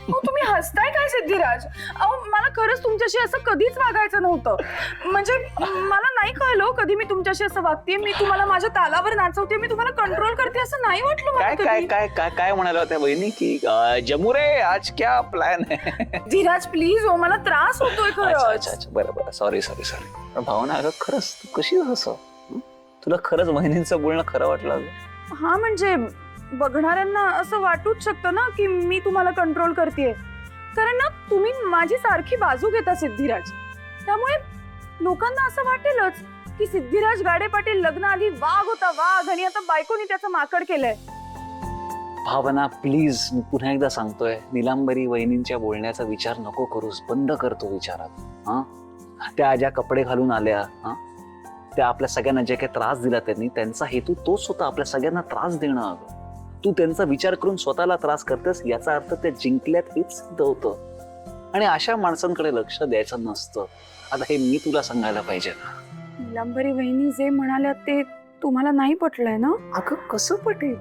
अहो तुम्ही हसताय काय सिद्धिराज? अहो मला खरंच तुमच्याशी असं कधीच वागायचं नव्हतं. म्हणजे मला नाही कळलं कधी मी तुमच्याशी असं वागतेय. मी तुम्हाला माझ्या तालावर नाचवते, मी तुम्हाला कंट्रोल करते असं नाही वाटलं मला काय कधी. काय काय काय काय म्हणाल्या होत्या बहिणी की जमू रे आज क्या प्लॅन आहे? धीराज प्लीज हो, मला त्रास होतोय अच्छा खरंच. अच्छा अच्छा बरं बरं सॉरी सॉरी सॉरी. पण भावना अगं खरंच तू कशी असं तुला खरंच बहिणींचं बोलणं खरं वाटलं अगं? हा म्हणजे बघणाऱ्यांना असं वाटूच शकतं ना की मी तुम्हाला कंट्रोल करतेय, कारण ना तुम्ही माझी सारखी बाजू घेता सिद्धिराज. त्यामुळे लोकांना असं वाटेलच की सिद्धिराज गाडे पाटील लग्नाआधी वाघ होता वाघ आणि आता बायकोनी त्याचं माकड केलंय. भावना प्लीज मी पुन्हा एकदा सांगतोय, निलांबरी वहिनींच्या बोलण्याचा विचार नको करूस, बंद करतो विचारात. हा त्या ज्या कपडे घालून आल्या, हा त्या आपल्या सगळ्यांना जे काही त्रास दिला त्यांनी, त्यांचा हेतू तोच होता, आपल्या सगळ्यांना त्रास देणं. अगं तू त्यांचा विचार करून स्वतःला त्रास करतेस याचा अर्थ त्या जिंकल्यात हेच सिद्ध होतं. आणि अशा माणसांकडे लक्ष द्यायचं नसतं. आता हे मी तुला सांगायला पाहिजे ना. निलांबरी वहिनी जे म्हणाल्या ते तुम्हाला नाही पटलंय ना? अगं कसं पटेल?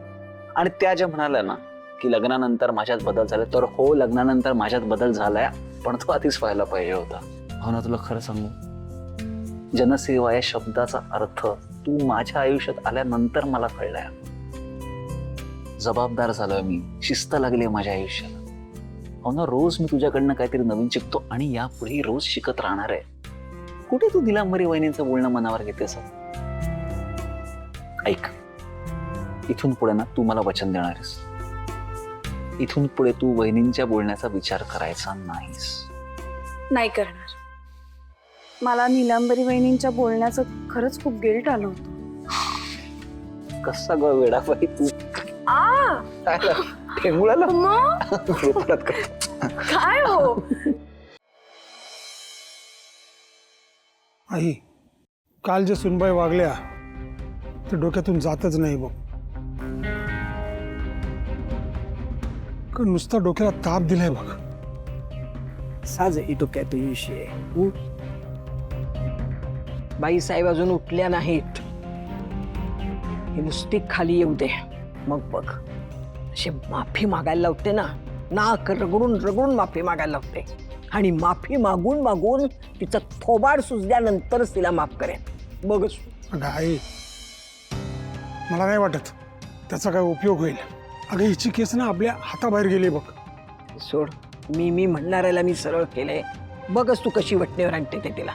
आणि त्या ज्या म्हणाल्या ना की लग्नानंतर माझ्यात बदल झाले, तर हो लग्नानंतर माझ्यात बदल झालाय, पण तो आधीच व्हायला पाहिजे होता. हो ना, तुला खरं सांगू, जनसेवा या शब्दाचा अर्थ तू माझ्या आयुष्यात आल्यानंतर मला कळलाय. जबाबदार झालोय मी, शिस्त लागली माझ्या आयुष्याला. हो ना, रोज मी तुझ्याकडनं काहीतरी नवीन शिकतो आणि यापुढे रोज शिकत राहणार आहे. कुठे तू निलांबरी वहिनींचं बोलणं मनावर घेतेस? ऐक, इथून पुढे ना तू मला वचन देणार आहेस, इथून पुढे तू वहिनींच्या बोलण्याचा विचार करायचा नाहीस. नाही करणार. मला निलांबरी वहिनींच्या बोलण्याचं खरंच खूप गिल्ट आलं होतं. कसा ग वेडाबाई तू? ठेंगुळाला काय हो? आई, काल जे सुनबाई वागल्या ते डोक्यातून जातच नाही बघ. नुसता डोक्याला ताप दिलाय बघ. साज डोक्यात विषय. बाई साहेब अजून उठल्या नाहीत. ही नुसती खाली येऊ दे, मग बघ अशी माफी मागायला लावते ना, नाक रगडून रगडून माफी मागायला लावते. आणि माफी मागून मागून तिचं थोबाड सुजल्यानंतरच तिला माफ करेन. बघच. अगं आई, मला नाही वाटत त्याचा काय उपयोग होईल. अगं हिची केस ना आपल्या हाताबाहेर गेली बघ. सोड, मी म्हणणाऱ्याला मी सरळ केलंय. बघच तू कशी वटणीवर आणते ते तिला.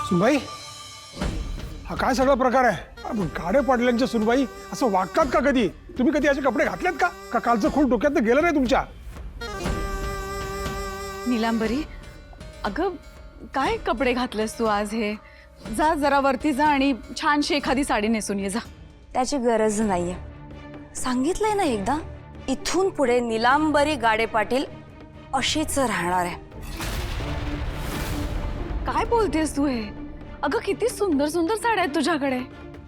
सुनबाई, हा काय सगळा प्रकार आहे? गाडे पाटलांच्या सुनबाई असं वागतात का कधी? तुम्ही कधी असे कपडे घातलेत का? का कालचं खूप डोक्यात गेलं नाही तुमच्या? निलांबरी, अगं काय कपडे घातलेस तू आज? हे जा जरा वरती जा आणि छानशी एखादी साडी नेसून ये जा. त्याची गरज नाहीये. सांगितलंय ना एकदा, इथून पुढे निलांबरी गाडे पाटील अशीच राहणार आहे. काय बोलतेस तू हे? अगं किती सुंदर सुंदर साड्या आहेत तुझ्याकडे.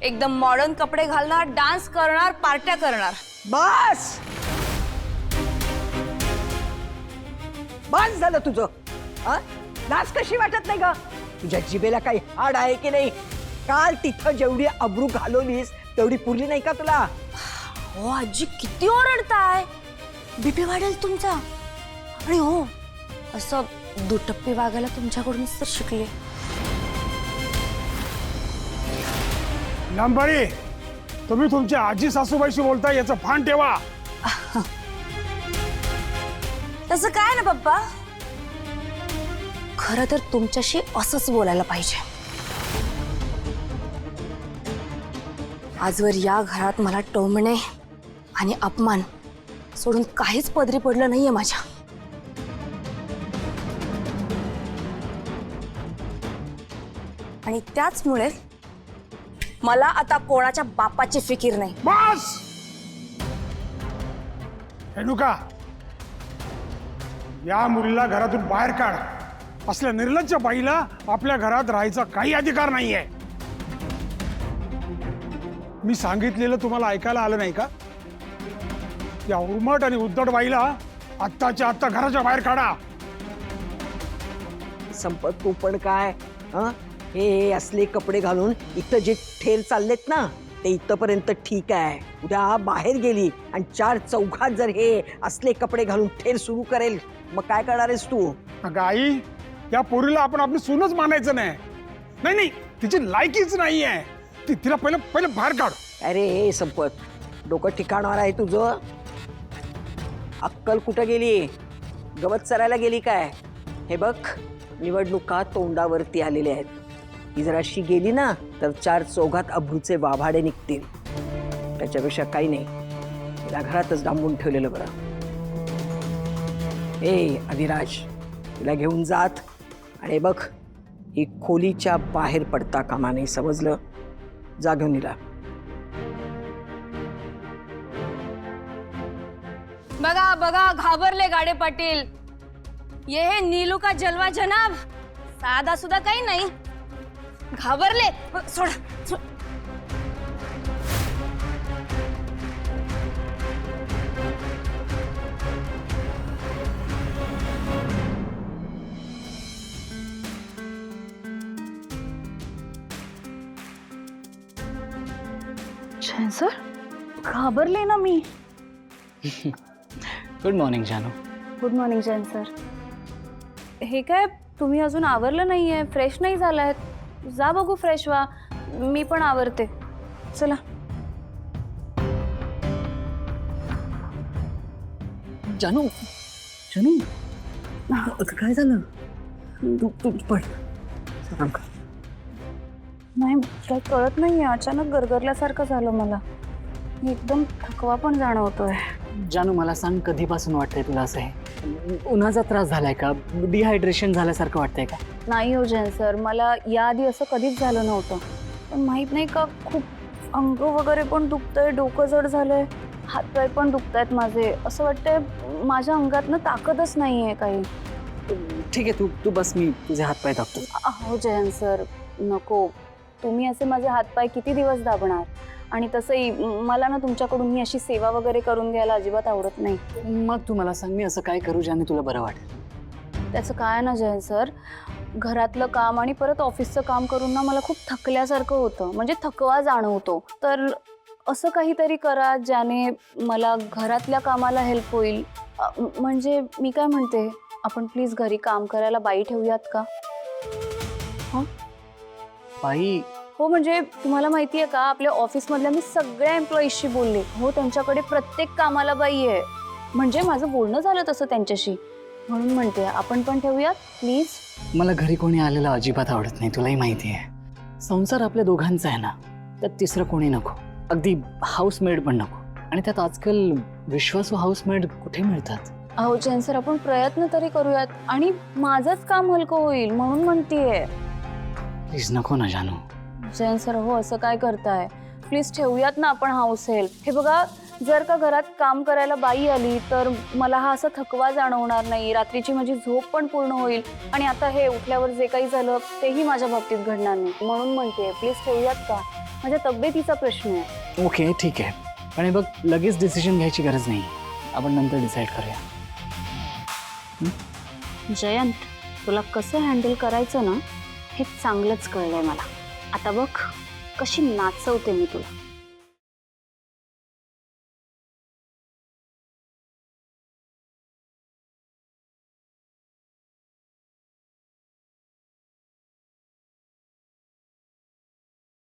एकदम मॉडर्न कपडे घालणार, डान्स करणार, पार्ट्या करणार. बस बस झालं तुझं. लाज कशी वाटत नाही का? तुझ्या जिभेला काही हाड आहे की नाही? काल तिथं जेवढी अब्रू घालवलीस तेवढी पुरली नाही का तुला? हो आजी, किती ओरडताय. बीपी वाढेल तुमचा. आणि हो, असं दुटप्पी वागायला तुमच्याकडूनच तर शिकले. लांबारी, तुम्ही तुमच्या आजी सासूबाईशी बोलताय याचं भान ठेवा. तसं काय ना पप्पा, खरं तर तुमच्याशी असंच बोलायला पाहिजे. आजवर या घरात मला टोमणे आणि अपमान सोडून काहीच पदरी पडलं नाहीये माझ्या. आणि त्याचमुळे मला आता कोणाच्या बापाची फिकीर नाही. बस रेणुका, या मुलीला घरातून बाहेर काढ. असल्या निर्लज्ज बाईला आपल्या घरात राहायचा काही अधिकार नाहीये. मी सांगितलेलं तुम्हाला ऐकायला आलं नाही का? या उर्मट आणि उद्धट बाईला आत्ताच्या आत्ता घराच्या बाहेर काढा. संपत तू पण काय हं? हे असले कपडे घालून इथं जे ठेर चाललेत ना ते इथपर्यंत ठीक आहे. उद्या बाहेर गेली आणि 4 चौघात जर हे असले कपडे घालून ठेर सुरू करेल मग काय करणार आहेस तू? अगं आई, या पोरीला आपण आपली सूनच मानायचं नाही. नाही नाही, तिची लायकीच नाही आहे. तिला पहिलं पहिलं बाहेर काढ. अरे संपत, डोकं ठिकाणावर आहे तुझं? अक्कल कुठं गेली? गवत चरायला गेली काय? हे बघ, निवडणुका तोंडावरती आलेल्या आहेत. ही जर अशी गेली ना तर 4 चौघात अब्रूचे वाभाडे निघतील. त्याच्यापेक्षा काही नाही, तिला घरातच डांबून ठेवलेलं बरं. ए अधिराज, तिला घेऊन जात आणि बघ, ही खोलीच्या बाहेर पडता कामा नाही, समजलं? जा घेऊन हिला. बघा बघा, घाबरले गाडे पाटील. ये है नीलू का जलवा जनाब. साधा सुद्धा काही नाही, घाबरले. सोडा सोड. जैन सर, घाबरले ना मी. गुड मॉर्निंग जानू. Good morning Jain sir. हे काय, तुम्ही अजून आवरलं नाहीये, फ्रेश नाही झालायत. जा बघू, फ्रेश व्हा. मी पण आवरते. चला. जानू, जानू, काय झालं? तू पड. नाही, काय कळत नाहीये, अचानक गरगरल्यासारखं झालं मला. एकदम थकवा पण जाणवतोय. जानू मला सांग, कधीपासून वाटतंय तुला असं? हे उन्हाचा त्रास झालाय का? डिहायड्रेशन झाल्यासारखं वाटतंय का? नाही हो जैन सर, मला याआधी असं कधीच झालं नव्हतं. पण माहीत नाही का, खूप अंग वगैरे पण दुखतंय, डोकं जड झालंय, हातपाय पण दुखतायत माझे. असं वाटतंय माझ्या अंगातनं ताकदच नाही आहे काही. ठीक आहे, तू बस, मी तुझे हातपाय दाबतो. हो जयंत सर, नको. तुम्ही असे माझे हातपाय किती दिवस दाबणार? आणि तसंही मला ना तुमच्याकडून ही अशी सेवा वगैरे करून घ्यायला अजिबात आवडत नाही. मग तू मला सांग, मी असं काय करू ज्याने तुला बरं वाटेल? त्याचं काय ना जयंत सर, घरातलं काम आणि परत ऑफिसचं काम करून ना मला खूप थकल्यासारखं होतं, म्हणजे थकवा जाणवतो. तर असं काहीतरी करा ज्याने मला घरातल्या कामाला हेल्प होईल. म्हणजे मी काय म्हणते, आपण प्लीज घरी काम करायला बाई ठेवूयात का? बाई? हो, म्हणजे तुम्हाला माहिती आहे का, आपल्या ऑफिसमधल्या मी सगळ्या एम्प्लॉईजशी बोलले. हो, त्यांच्याकडे प्रत्येक कामाला बाई आहे. म्हणजे माझं बोलणं झालं तसं त्यांच्याशी, म्हणून म्हणते आपण पण ठेवूयात प्लीज. मला घरी कोणी आलेलं अजिबात आवडत नाही, तुलाही माहिती आहे. संसार आपल्या दोघांचा आहे ना, त्यात तिसरं कोणी नको. अगदी हाऊसमेड पण नको. आणि त्यात आजकाल विश्वासू हाऊसमेड कुठे मिळतात? अहो जैन सर, आपण प्रयत्न तरी करूयात आणि माझंच काम हलकं होईल म्हणून म्हणतेय. प्लीज नको ना जानू. जैन सर, हो असं काय करताय? प्लीज ठेवूयात ना आपण हाऊस हेल्प. हे बघा, जर का घरात काम करायला बाई आली तर मला हा असा थकवा जाणवणार नाही, रात्रीची माझी झोप पण पूर्ण होईल. आणि आता हे उठल्यावर जे काही झालं तेही माझ्या बाबतीत घडणार नाही, म्हणून म्हणते प्लीज ठेवूयात का? माझ्या तब्येतीचा प्रश्न आहे. ओके, ठीक आहे. पण हे बघ, लगेच डिसिजन घ्यायची गरज नाही, आपण नंतर डिसाईड करूया. जयंत, तुला कसं हँडल करायचं ना हे चांगलंच कळलंय मला. आता बघ कशी नाचवते मी तुला.